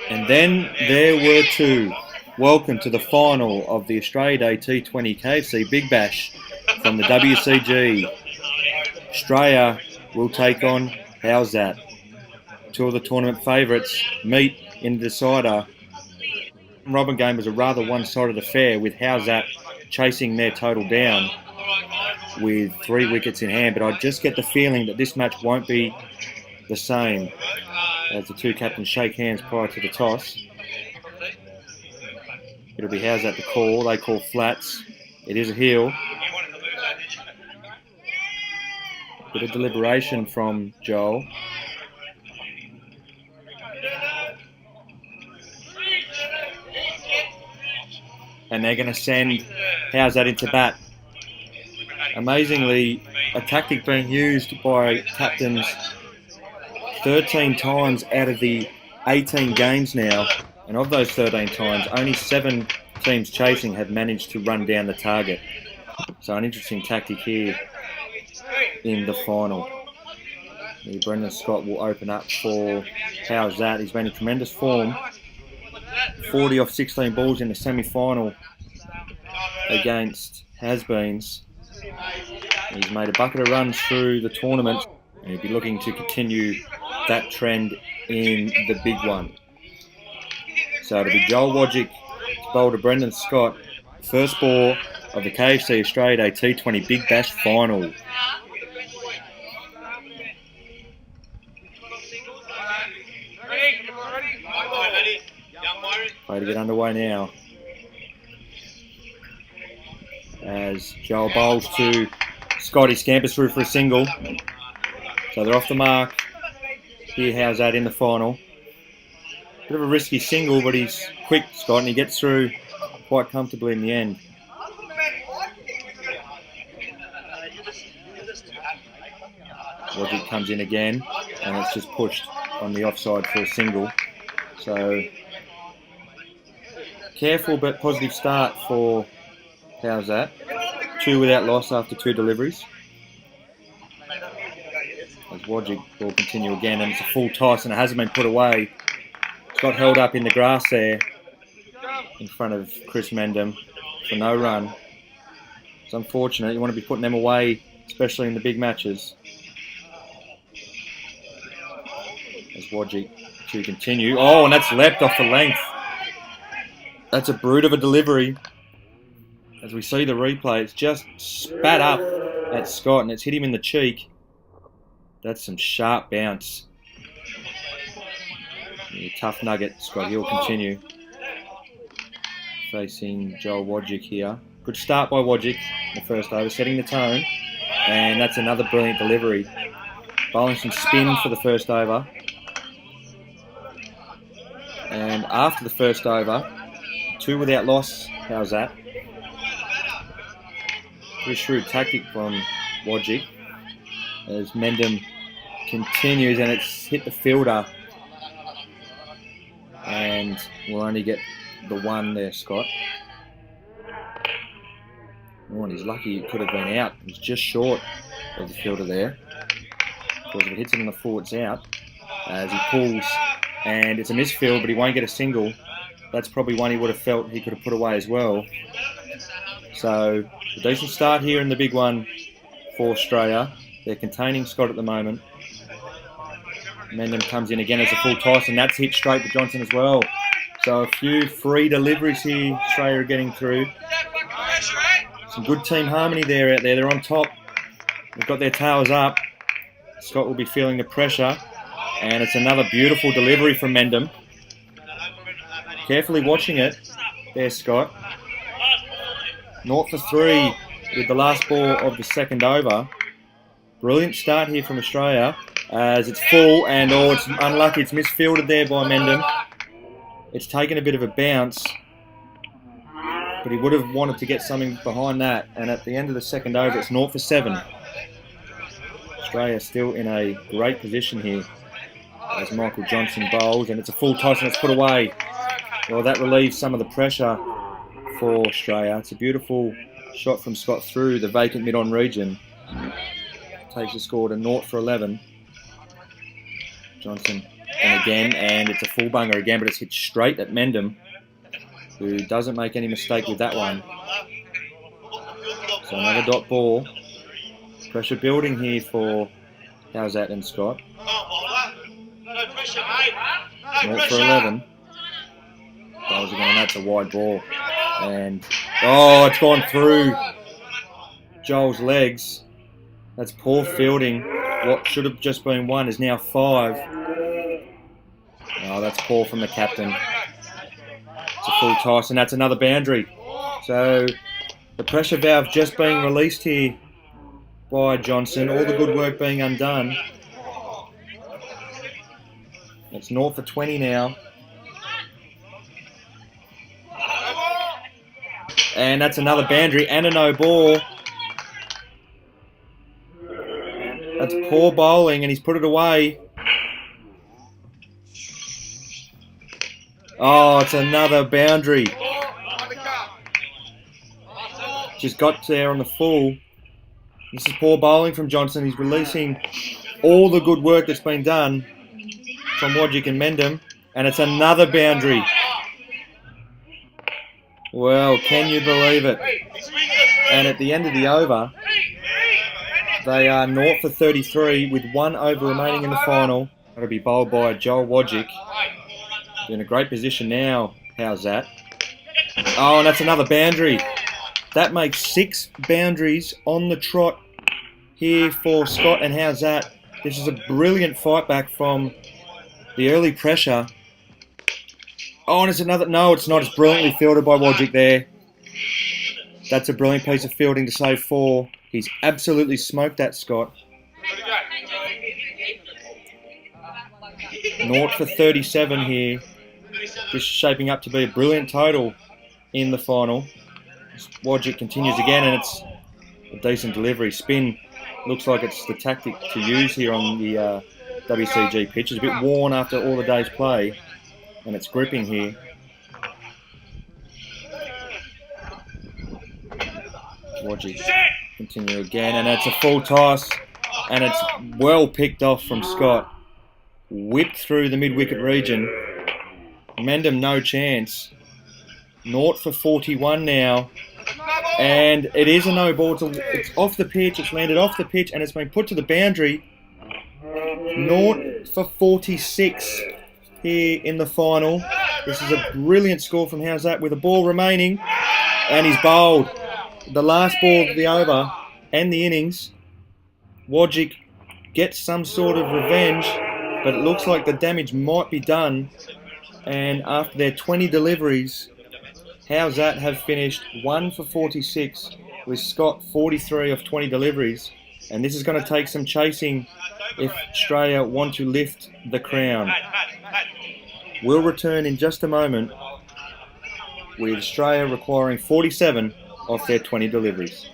And then there were two. Welcome to the final of the Australia Day T20 KFC Big Bash from the WCG. STRAYA will take on HOWZAT. Two of the tournament favourites meet in the decider. The Robin game was a rather one-sided affair, with HOWZAT chasing their total down with 3 wickets in hand, but I just get the feeling that this match won't be the same, as the two captains shake hands prior to the toss. It'll be HOWZAT to call. They call flats. It is a heel. Bit of deliberation from Joel. And they're going to send HOWZAT into bat. Amazingly, a tactic being used by captains 13 times out of the 18 games now, and of those 13 times, only 7 teams chasing have managed to run down the target. So an interesting tactic here in the final. Brendan Scott will open up for HOWZAT. He's been in tremendous form. 40 off 16 balls in the semi-final against Has-Beens. He's made a bucket of runs through the tournament, and he'll be looking to continue that trend in the big one. So it'll be Joel Wodjick to bowl to Brendan Scott. First ball of the KFC Australia Day T20 Big Bash final. Play to get underway now, as Joel bowls to Scott. He scampers through for a single. So they're off the mark. Here, HOWZAT in the final. Bit of a risky single, but he's quick, Scott, and he gets through quite comfortably in the end. Wodjick comes in again, and it's just pushed on the offside for a single. So careful but positive start for HOWZAT. 2 without loss after 2 deliveries. As Wodjick will continue again, and it's a full toss, and it hasn't been put away. It's got held up in the grass there in front of Chris Mendham for no run. It's unfortunate. You want to be putting them away, especially in the big matches. As Wodjick to continue. Oh, and that's leapt off the length. That's a brute of a delivery. As we see the replay, it's just spat up at Scott, and it's hit him in the cheek. That's some sharp bounce. Yeah, tough nugget, Scott. He'll continue. Facing Joel Wodjick here. Good start by Wodjick in the first over, setting the tone. And that's another brilliant delivery. Bowling some spin for the first over. And after the first over, 2 without loss, HOWZAT. Pretty shrewd tactic from Wodjick, as Mendham continues, and it's hit the fielder, and we'll only get the 1 there, Scott. Oh, and he's lucky it could have been out. He's just short of the fielder there. Of course, if it hits him on the full, it's out. As he pulls, and it's a misfield, but he won't get a single. That's probably one he would have felt he could have put away as well. So a decent start here in the big one for Australia. They're containing Scott at the moment. Mendham comes in again as a full toss, and that's hit straight to Johnson as well. So a few free deliveries here Australia are getting through. Some good team harmony there out there. They're on top. They've got their tails up. Scott will be feeling the pressure. And it's another beautiful delivery from Mendham. Carefully watching it. There's Scott. 0 for 3 with the last ball of the second over. Brilliant start here from Australia, as it's full, and oh, it's unlucky. It's misfielded there by Mendham. It's taken a bit of a bounce, but he would have wanted to get something behind that. And at the end of the second over, it's 0 for 7. Australia still in a great position here as Michael Johnson bowls, and it's a full toss, and it's put away. Well, that relieves some of the pressure for Australia. It's a beautiful shot from Scott through the vacant mid-on region. Takes the score to 0 for 11. Johnson And again, and it's a full bunger again, but it's hit straight at Mendham, who doesn't make any mistake with that one. So another dot ball. Pressure building here for HOWZAT and Scott. 0 for 11. Goals again, that's a wide ball. And, oh, it's gone through Joel's legs. That's poor fielding. What should have just been 1 is now 5. Oh, that's poor from the captain. It's a full toss, and that's another boundary. So the pressure valve just being released here by Johnson. All the good work being undone. It's 0 for 20 now. And that's another boundary and a no ball. That's poor bowling, and he's put it away. Oh, it's another boundary. Just got there on the full. This is poor bowling from Johnson. He's releasing all the good work that's been done from Wodgick and Mendham. And it's another boundary. Well, can you believe it? And at the end of the over, they are 0 for 33 with 1 over remaining in the final. That'll be bowled by Joel Wodgick. In a great position now, HOWZAT. Oh, and that's another boundary. That makes 6 boundaries on the trot here for Scott and HOWZAT. This is a brilliant fight back from the early pressure. Oh, and it's another... No, it's not. It's brilliantly fielded by Wodgick there. That's a brilliant piece of fielding to save 4. He's absolutely smoked that, Scott. 0 for 37 here. This is shaping up to be a brilliant total in the final. Wodgick continues again, and it's a decent delivery. Spin looks like it's the tactic to use here on the WCG pitch. It's a bit worn after all the day's play, and it's gripping here. Wodgick continue again, and it's a full toss, and it's well picked off from Scott. Whipped through the mid-wicket region. Mendham no chance. 0 for 41 now. And it is a no ball. It's off the pitch. It's landed off the pitch and it's been put to the boundary. 0 for 46 here in the final. This is a brilliant score from HOWZAT with a ball remaining. And he's bowled. The last ball of the over and the innings. Wodgick gets some sort of revenge, but it looks like the damage might be done. And after their 20 deliveries, HOWZAT have finished 1 for 46 with Scott 43 of 20 deliveries. And this is going to take some chasing if STRAYA want to lift the crown. We'll return in just a moment with STRAYA requiring 47 of their 20 deliveries.